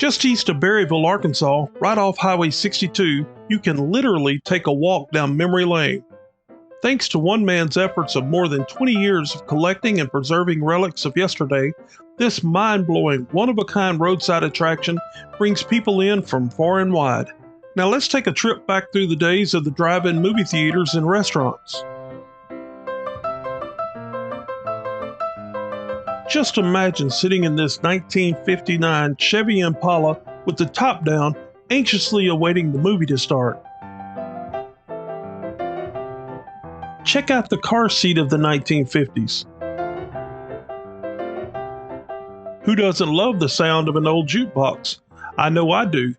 Just east of Berryville, Arkansas, right off Highway 62, you can literally take a walk down memory lane. Thanks to one man's efforts of more than 20 years of collecting and preserving relics of yesterday, this mind-blowing, one-of-a-kind roadside attraction brings people in from far and wide. Now let's take a trip back through the days of the drive-in movie theaters and restaurants. Just imagine sitting in this 1959 Chevy Impala with the top down, anxiously awaiting the movie to start. Check out the car seat of the 1950s. Who doesn't love the sound of an old jukebox? I know I do.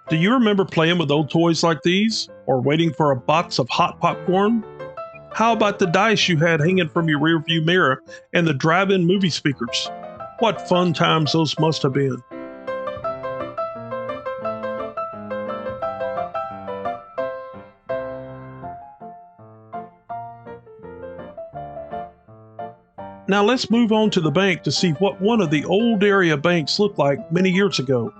Do you remember playing with old toys like these, or waiting for a box of hot popcorn? How about the dice you had hanging from your rearview mirror and the drive-in movie speakers? What fun times those must have been. Now let's move on to the bank to see what one of the old area banks looked like many years ago.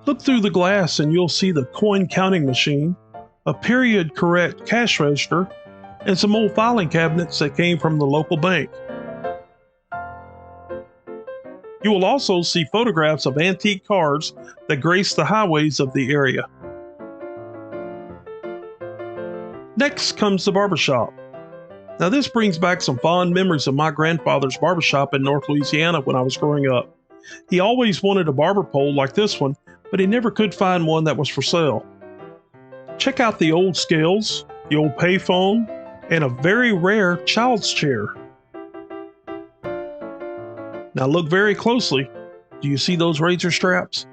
Look through the glass and you'll see the coin counting machine, a period correct cash register, and some old filing cabinets that came from the local bank. You will also see photographs of antique cars that grace the highways of the area. Next comes the barbershop. Now this brings back some fond memories of my grandfather's barbershop in North Louisiana when I was growing up. He always wanted a barber pole like this one, but he never could find one that was for sale. Check out the old scales, the old payphone, and a very rare child's chair. Now look very closely. Do you see those razor straps?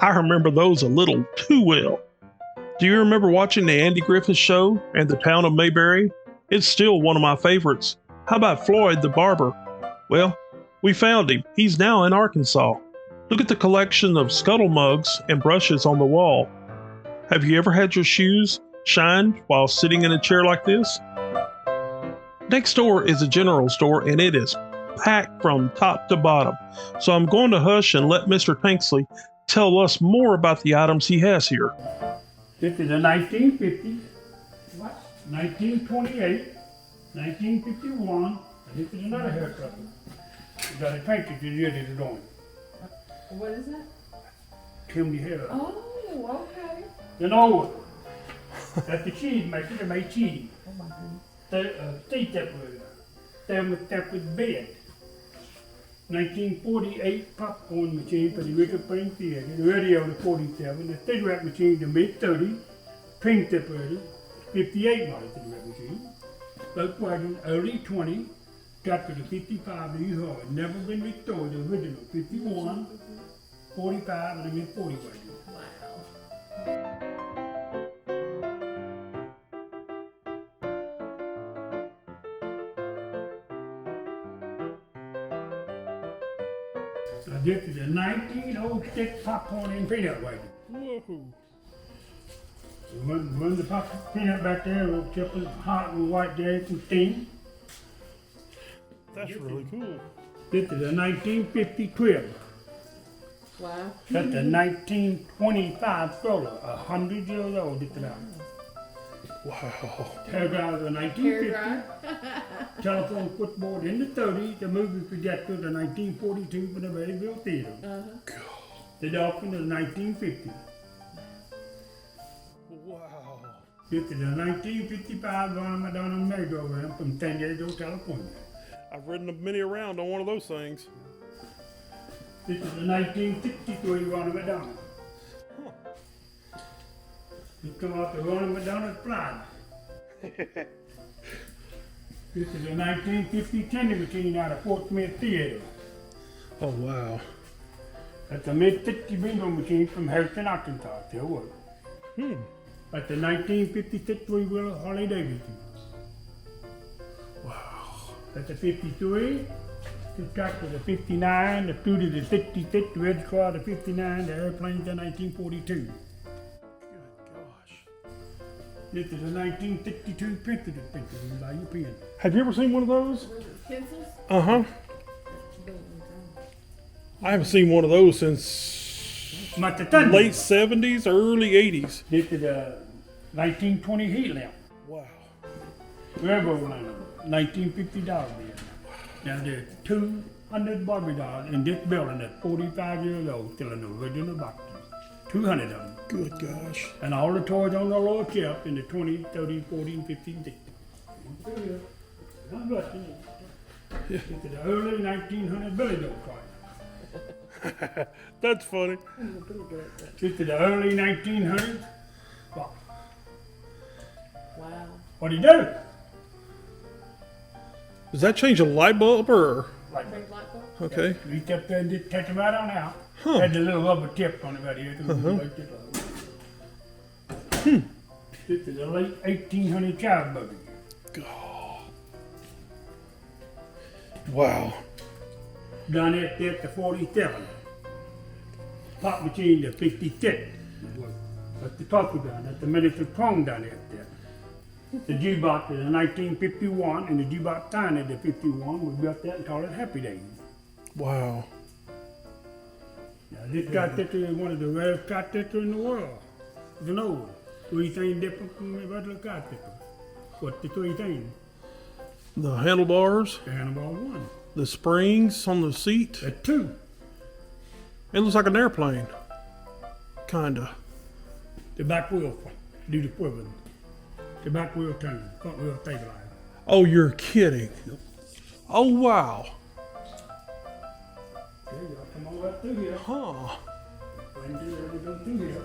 I remember those a little too well. Do you remember watching the Andy Griffith Show and the town of Mayberry? It's still one of my favorites. How about Floyd the barber? Well, we found him. He's now in Arkansas. Look at the collection of scuttle mugs and brushes on the wall. Have you ever had your shoes shined while sitting in a chair like this? Next door is a general store and it is packed from top to bottom. So I'm going to hush and let Mr. Tanksley tell us more about the items he has here. This is a 1950, 1928, 1951, and this is another haircut. You got a painted to the other door. What is that? Chimney hair. Oh, okay. Then over. That's the cheese maker. They made cheese. Oh my goodness. State that was. That was bed. 1948 popcorn machine for the Eureka Springs Theater. The radio was 47. The cigarette machine, the mid-30s. Pink separator, 58 model cigarette machine. Volkswagen early 20. Got to the 55 that you heard. Never been restored. The original 51, 45, and the mid 40 wagon. Now this is a 1906 popcorn and peanut wagon. Woohoo! Run the popcorn peanut back there, a little chip hot with white eggs and steam. That's really cool. This is a 1950 crib. Wow. That's a 1925 stroller, 100 years old. This is out. Wow. Hair dryer was a 1950. Telephone switchboard in the 30s. The movie projector was a 1942 for the Berryville Theater. The dolphin is 1950. Wow. This is a 1955 Ronald McDonald merry-go-round from San Diego, California. I've ridden many around on one of those things. This is a 1963 Ronald McDonald. This come off the Ronald McDonald slide. This is a 1950 tender machine out of Fort Smith Theater. Oh, wow. That's a mid-60 bingo machine from Harrison, Arkansas. Still works. That's a 1956 three-wheeler Harley Davidson. Wow. That's a 53. The tractor the 59. The Fruit is the 66. The Red Squad the 59. The airplane's the 1942. Good gosh. This is a 1962 printer that printed in by your pen. Have you ever seen one of those? Pencils? Uh-huh. I haven't seen one of those since But the thunder. late 70s or early 80s. This is a 1920 heat lamp. Wow. Railroad line, $1950 bill. Now there's 200 Barbie dolls in this building that's 45 years old, still in the original box. 200 of them. Good gosh. And all the toys on the lower shelf in the 20s, 30s, 40s, 50s, 60s. I'm rusty. This is the early 1900 Billy Goat toy. That's funny. This is the early 1900s box. Wow. What do you do? Does that change a light bulb or? Like, Big light bulb? Okay. reach up there and just touch them right on out. Huh. Had the little rubber tip on it right here. Like this. This is a late 1800 child buggy. Oh. Wow. Done it at the 47. Pop machine to 56. That's the talkie gun. That's the miniature prong done it there. The jukebox is a 1951, and the jukebox sign is the 51. We built that and called it Happy Days. Wow. Now, this transistor is one of the rarest transistors in the world. It's an old. Three things different from the regular transistor. What's the three things? The handlebars, The handlebar one. the springs on the seat. That's two. It looks like an airplane. Kinda. The back wheel do the quibbling. The back wheel turn. Front wheel stabilize. Oh, you're kidding. Oh, wow. There you go. Come on up through here. Huh. When do we go through here?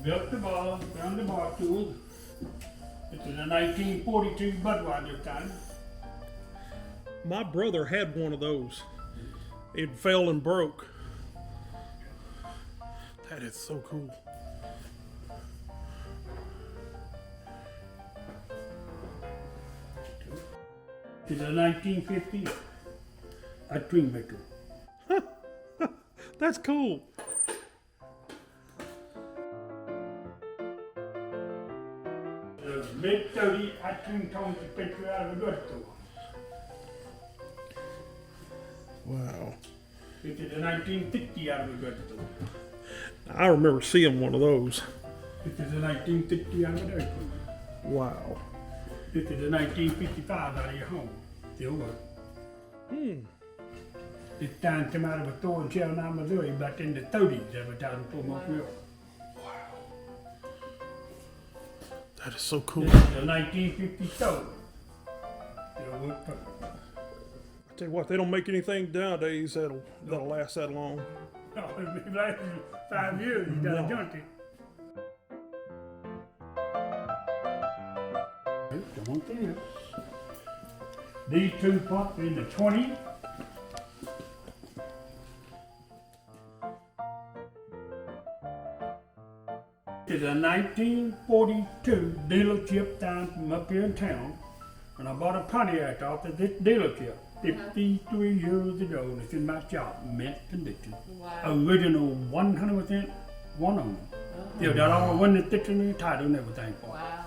Built the bar, found the bar tools. This is a 1942 Budweiser time. My brother had one of those. It fell and broke. That is so cool. This is a 1950 a cream maker. That's cool. The mid-30 ice cream cones to picture out of a drugstore. Wow. This is a 1960 out of a drugstore. I remember seeing one of those. This is a 1960 out of a Dairy Queen. Wow. This is a 1955 out of your home. Still work. This time come out of a store in Cheltenham, Missouri back in the 30s advertising for Montreal. That is so cool. This is a 1950 stove. Still work perfect. I tell you what, they don't make anything nowadays that'll last that long. No, it lasted 5 years, you gotta No. junk it. Come on through here. These two pumps in the 20s. It's a 1942 dealership down from up here in town. And I bought a Pontiac off of this dealership 53 years ago. And it's in my shop, mint condition. Wow. Original 100% one owner. Yeah, got all the window stitching and the title and everything for it. Wow.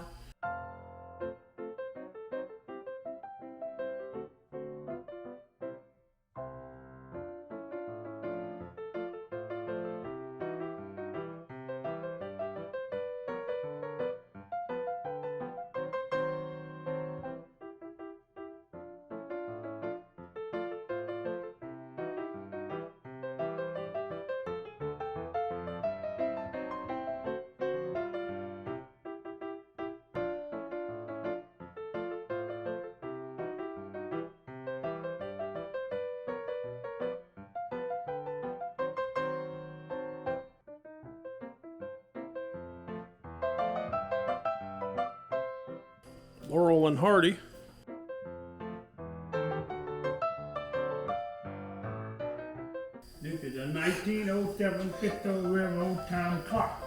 Laurel and Hardy. This is a 1907 Fifth Railroad time clock.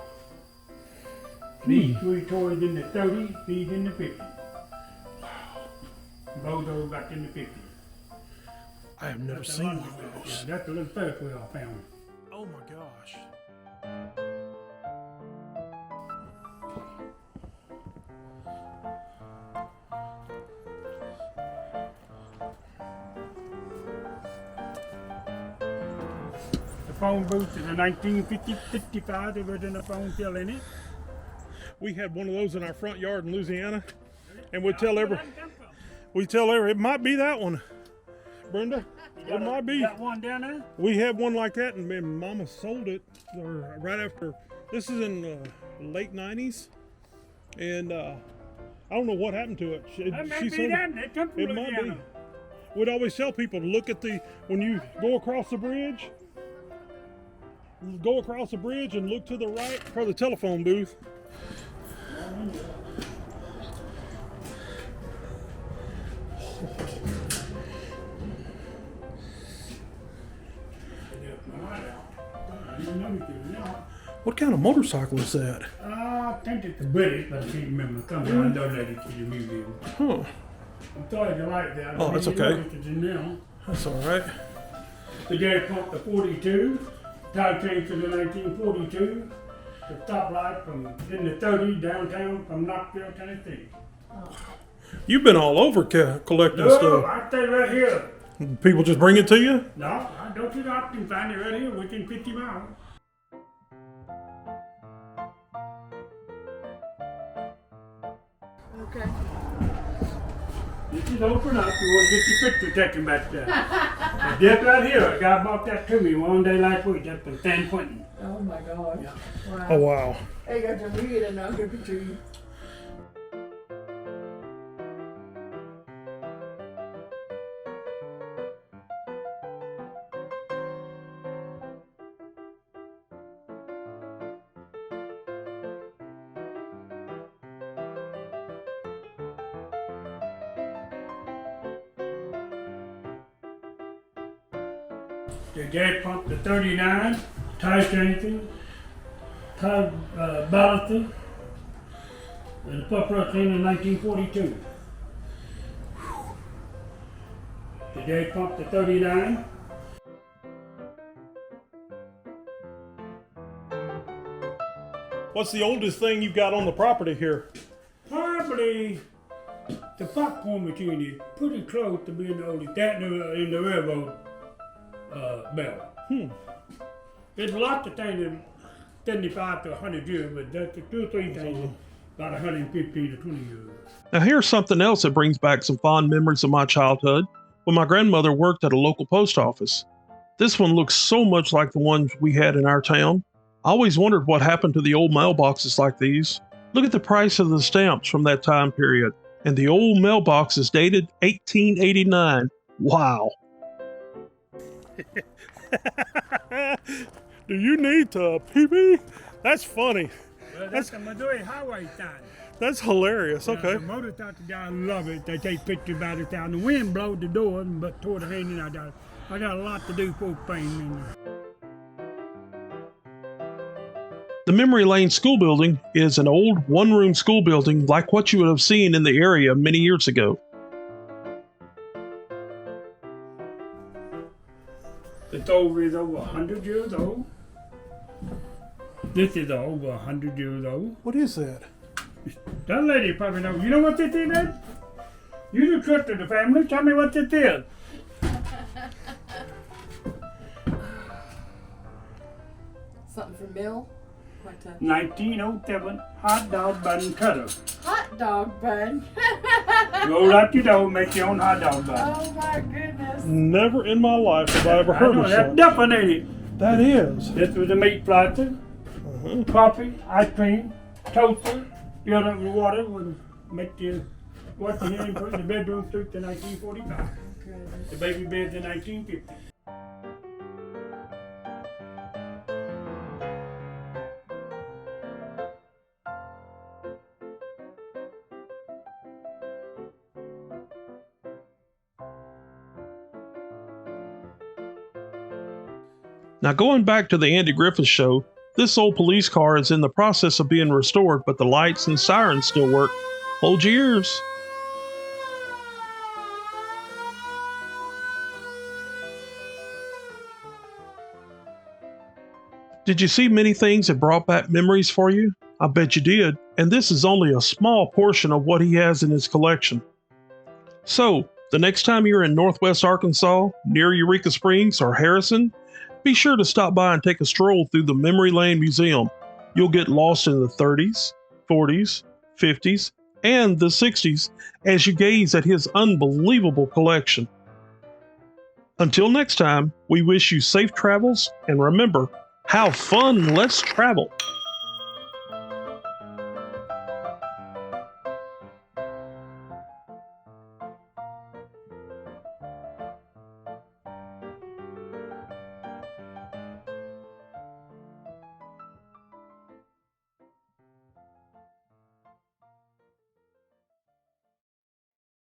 These three toys in the 30s, these in the 50s. Both those back in the 50s. I have never That's a seen lot one of yeah, those. that's the little Ferris wheel I found. Oh my gosh. phone booth in the 1955. There wasn't a phone still in it. We had one of those in our front yard in Louisiana, and we tell every, it might be that one, Brenda. It might be. Got one down there? We had one like that, and Mama sold it right after. This is in late '90s, and I don't know what happened to it. That may She be sold that. It come from It might be. Louisiana. We'd always tell people to look at when you go across the bridge. Go across the bridge and look to the right for the telephone booth. What kind of motorcycle is that? I think it's a British, but I can't remember. Come on, I donated to the museum. Huh. I'm sorry you like that. Oh, that's okay. It's in now. That's all right. The gas pump to 42, tire change to the 1942, the stoplight from in the 30s downtown from Knoxville, Tennessee. You've been all over collecting No, stuff. I stay right here. People just bring it to you? No, I don't you know I can find it right here within 50 miles. Okay. This is open up. You want to get your picture taken back there. It's just right here. A guy bought that to me one day last week, just from San Quentin. Oh my gosh. Yeah. Wow. Oh, wow. Hey, got to read it and I'll give it to you. The gas pump to 39, tire changing, tire balancing, and the pump rust in 1942. The gas pump to 39. What's the oldest thing you've got on the property here? Probably the popcorn machine is pretty close to being the oldest. That in the railroad bell. There's lots of things in 75 to 100 years, but that's the 2 or 3 things about 115 to 20 years. Now here's something else that brings back some fond memories of my childhood when my grandmother worked at a local post office. This one looks so much like the ones we had in our town. I always wondered what happened to the old mailboxes like these. Look at the price of the stamps from that time period. And the old mailbox is dated 1889. Wow. Do you need to pee-pee? That's funny. Well, that's the Missouri Highway sign. That's hilarious. Okay. The motorcycle guys love it. They take pictures about it down. The wind blows the door, but toward the hand, I got a lot to do for fame. The Memory Lane School Building is an old one-room school building like what you would have seen in the area many years ago. It's over 100 years old. This is over 100 years old. What is that? That lady probably knows. You know what this is, Ed? You the trust of the family. Tell me what this is. Something for Bill? What 1907 hot dog bun cutter. hot dog bun. Roll out your dough, make your own hot dog bun. Oh my goodness. Never in my life have I ever heard of That's something. duffin' ain't it? That is. This was a meat slicer, coffee, ice cream, toaster, filled up with water, would make you wash your hand, put in the bedroom suit in 1945. Goodness. The baby beds in 1950. Now, going back to the Andy Griffith Show, this old police car is in the process of being restored, but the lights and sirens still work. Hold your ears. Did you see many things that brought back memories for you? I bet you did, and this is only a small portion of what he has in his collection. So, the next time you're in Northwest Arkansas, near Eureka Springs or Harrison, Be sure to stop by and take a stroll through the Memory Lane Museum. You'll get lost in the 30s, 40s, 50s, and the 60s as you gaze at his unbelievable collection. Until next time, we wish you safe travels, and remember, have fun, let's travel.